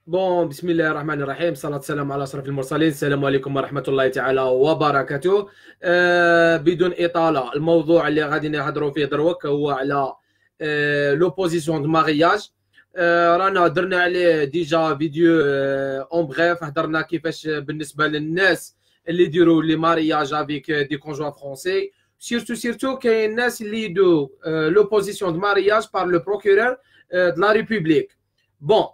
بون، بسم الله الرحمن الرحيم، الصلاة والسلام على أشرف المرسلين. السلام عليكم ورحمة الله تعالى وبركاته. بدون إطالة، الموضوع اللي غادي نهضروا فيه دروك هو على لوبوزيسيون دو مارياج. رانا درنا عليه ديجا فيديو اون بغيف، هضرنا كيفاش بالنسبة للناس اللي يديروا لي مارياج افيك دي كونجوا فرونسي. سيرتو كاين الناس اللي يدو لوبوزيسيون دو مارياج بار لو بروكورور دو لا ريبوبليك. بون،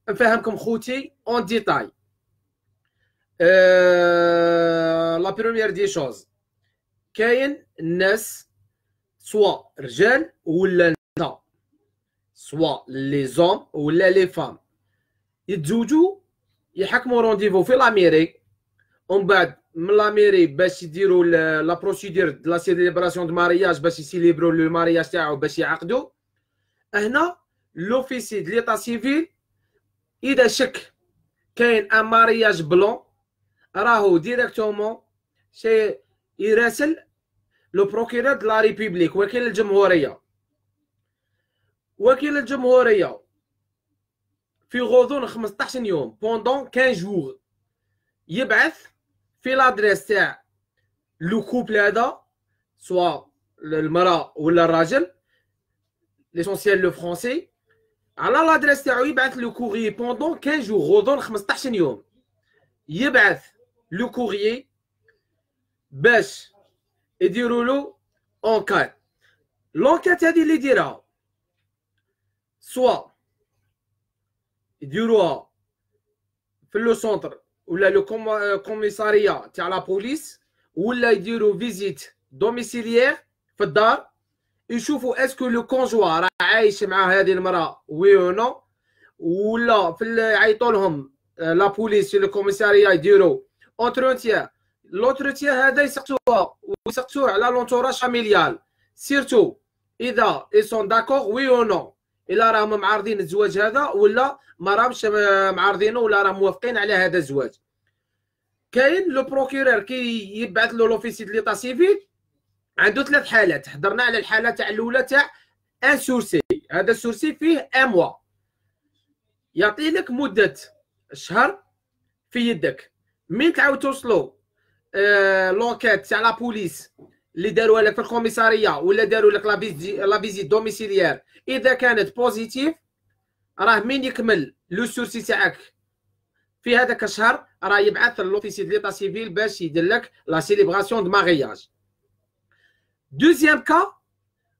نفهمكم خوتي اون ديتاي. لا بروميير دي شوز، كاين الناس سوا رجال ولا نساء، سوا لي زوم ولا لي فام، يتزوجوا يحكموا رونديفو في لاميري، ومن بعد من لاميري باش يديروا لا بروسيدير دو لا سيليبراسيون دو مارياج باش يسيليبرو لو مارياج تاعو باش يعقدوا. هنا لوفيسي دو ليطا سيفيل اذا شك كاين ان مارياج بلون راهو ديريكتومون شي يراسل لو بروكيرور دو لا ريبوبليك، وكيل الجمهوريه. وكيل الجمهوريه في غضون 15 يوم بوندون 15 جوغ يبعث في لادريس تاع لو كوبل هذا، سوا المراه ولا الراجل، ليسونسيال لو فرونسي، على لادريس تاعو يبعث لو كوريي بوندون 15 جوغ، غضون 15 يوم يبعث لو كوريي باش يديروا له اونكات. لونكات هذه اللي يديرها سوا يديروها في لو سونتر ولا لو كوميساريا تاع لا بوليس، ولا يديروا فيزيت دوميسيليير في الدار، يشوفوا اسكو لو كونجوا راه عايش مع هذه المراه وي او نو، ولا في يعيطوا لهم لا بوليس في الكوميساريا يديروا اونتروتيان. لونتروتيان هذا يسقسوه على لونتوراج فاميليال، سيرتو اذا اي سون داكور وي او نو، الا راهم معارضين الزواج هذا ولا ما راهمش معارضينه، ولا راهم موافقين على هذا الزواج. كاين لو بروكورور كي يبعث له لوفيسي دو ليطا سيفيل، عنده ثلاث حالات. حضرنا على الحاله تاع الاولى تاع ان سورسي. هذا السورسي فيه ان موا، يعطي لك مده شهر في يدك. من تعاود توصلوا لونكيت تاع لا بوليس اللي داروها لك في الكوميساريه، ولا داروا لك لا فيزيت دوميسيليير، اذا كانت بوزيتيف راه من يكمل لو سورسي تاعك في هذاك الشهر راه يبعث لوفيسي دو ليطا سيفيل باش يدير لك لا سيليبراسيون دو مارياج. دوزيام كا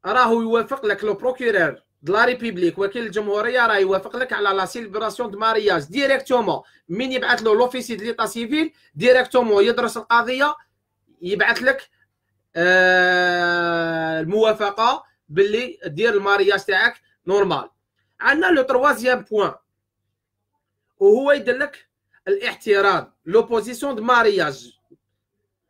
راهو يوافق لك لو بروكورور دو لا ريبوبليك، وكيل الجمهوريه، راه يوافق لك على لا سيليبراسيون دو مارياج ديريكتومون. من يبعث له لوفيسي دو ليطا سيفيل ديريكتومون يدرس القضيه، يبعث لك الموافقه باللي دير المارياج تاعك نورمال. عندنا لو تروازيام بوان وهو يدير لك الاحتراز، لوبوزيسيون دو مارياج.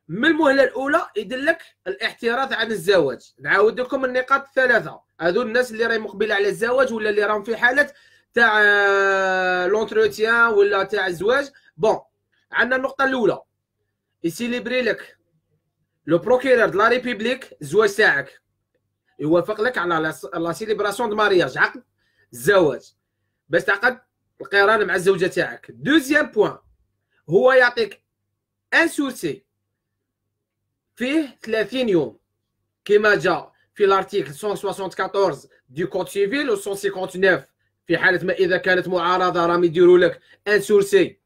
من المهله الاولى يدير لك الاحتراز عن الزواج. نعاود لكم النقاط الثلاثه هذو، الناس اللي راهي مقبله على الزواج ولا اللي راهم في حاله تاع لونتروتيان ولا تاع الزواج. بون، عندنا النقطه الاولى، يسيليبري لك لو بروكيرور دو لا ريبوبليك الزواج تاعك، يوافق لك على لا سيليبراسيون دو مارياج، عقد الزواج باش تعقد القران مع الزوجه تاعك. دوزيام بوان، هو يعطيك ان سورسي فيه 30 يوم كما جاء في الارتيكل 174 دو كود سيفيل و 159 في حاله ما اذا كانت معارضه راهم يديروا لك ان سورسي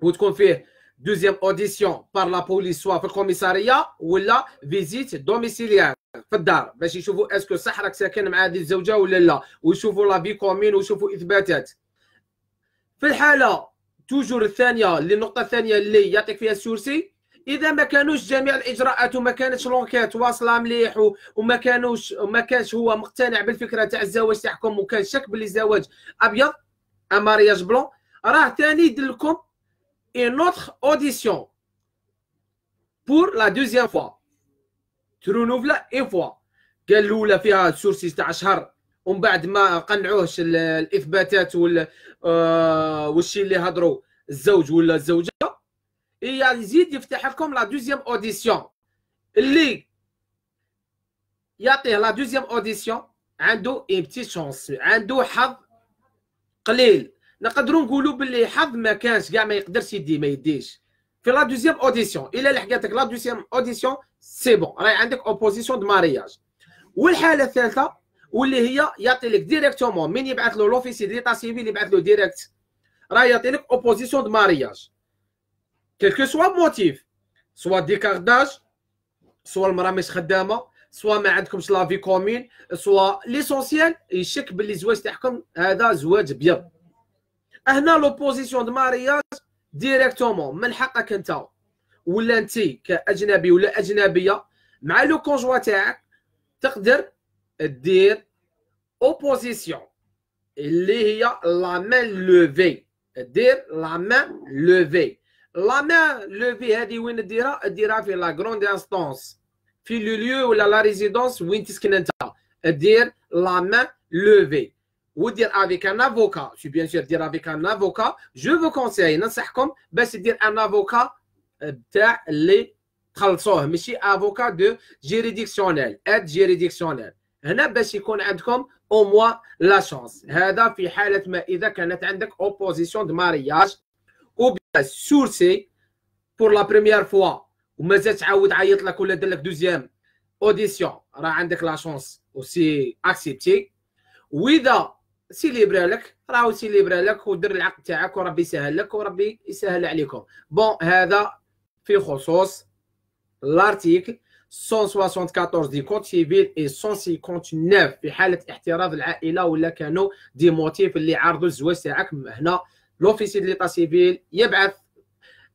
وتكون فيه دوزيام اوديسيون بار لا بوليس، سوا في الكوميساريه ولا فيزيت دوميسيليير في الدار، باش يشوفوا اسكو صح راك ساكن مع هذه الزوجه ولا لا، ويشوفوا لا في كومين ويشوفوا اثباتات. في الحاله توجور الثانيه، اللي النقطه الثانيه اللي يعطيك فيها السورسي، اذا ما كانوش جميع الاجراءات وما كانتش لونكيت واصله مليح وما كانش هو مقتنع بالفكره تاع الزواج تاعكم، وكان شك باللي الزواج ابيض ان مارياج بلون، راه ثاني يدير لكم une autre audition pour la deuxième fois. ترونوفلا اون فوا. قال الاولى فيها سورسي تاع شهر، ومن بعد ما قنعوهش الاثباتات والشيء اللي هضروا الزوج ولا الزوجه، يزيد يفتح لكم لا دوزيام اوديسيون. اللي يعطيه لا دوزيام اوديسيون عنده اي بتي شونس، عنده حظ قليل. نقدروا نقولوا باللي حظ ما كانش كاع ما يقدرش يدي ما يديش في لا دوزيام اوديسيون. الا لحقاتك لا دوزيام اوديسيون سي بون راهي عندك اوبوزيسيون دو مارياج. والحاله الثالثه واللي هي يعطي لك ديريكتومون من يبعث له لوفيسي ديتا سيفيل يبعث له ديريكت راه يعطي لك اوبوزيسيون دو مارياج كيلكو سوا موتيف، سوا ديكارداج، سوا المراه مش خدامه، سوا ما عندكمش لا في كومين، سوا ليسونسيال يشك باللي الزواج تاعكم هذا زواج بيض. هنا لوبوزيسيون دو مارياج ديريكتومون من حقك انت ولا انت كاجنبي ولا اجنبيه مع لو كونجوا تاعك تقدر دير اوبوزيسيون اللي هي لا مان لوفي. دير لا مان لوفي. لا مان لوفي هذه وين ديرها في لا غروند انستونس في لو ليو ولا لا ريزيدونس وين تسكن انت. دير لا مان لوفي ودير افيك ان افوكا. سي بيان سور دير افيك ان افوكا. جو فو كونساي ننصحكم باش دير ان افوكا تاع اللي تخلصوه ماشي افوكا دو جيريديكسيونيل اد جيريديكسيونيل. هنا باش يكون عندكم او موا لا شانس. هذا في حاله ما اذا كانت عندك اوبوزيسيون دو مارياج او بيان سورسي بور لا بريميير فوا ومازال تعاود عيط لك ولا دار لك دوزيام اوديسيون راه عندك لا شانس وسي اكسبتي. واذا سيليبرا لك راهو سيليبرا لك ودير العقد تاعك وربي يسهل لك وربي يسهل عليكم. بون هذا في خصوص لارتيكل 174 دي كود سيفيل اي 159 في حاله احتراز العائله ولا كانوا دي موتيف اللي عارضوا الزواج تاعك. هنا لوفيسي دو ليطا سيفيل يبعث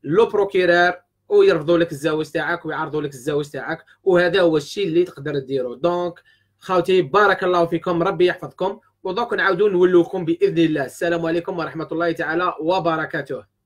لو بروكيرور ويرفضوا لك الزواج تاعك ويعرضوا لك الزواج تاعك وهذا هو الشيء اللي تقدر ديرو. دونك خاوتي بارك الله فيكم ربي يحفظكم ودوك نعاودوا نولوكم باذن الله. السلام عليكم ورحمه الله تعالى وبركاته.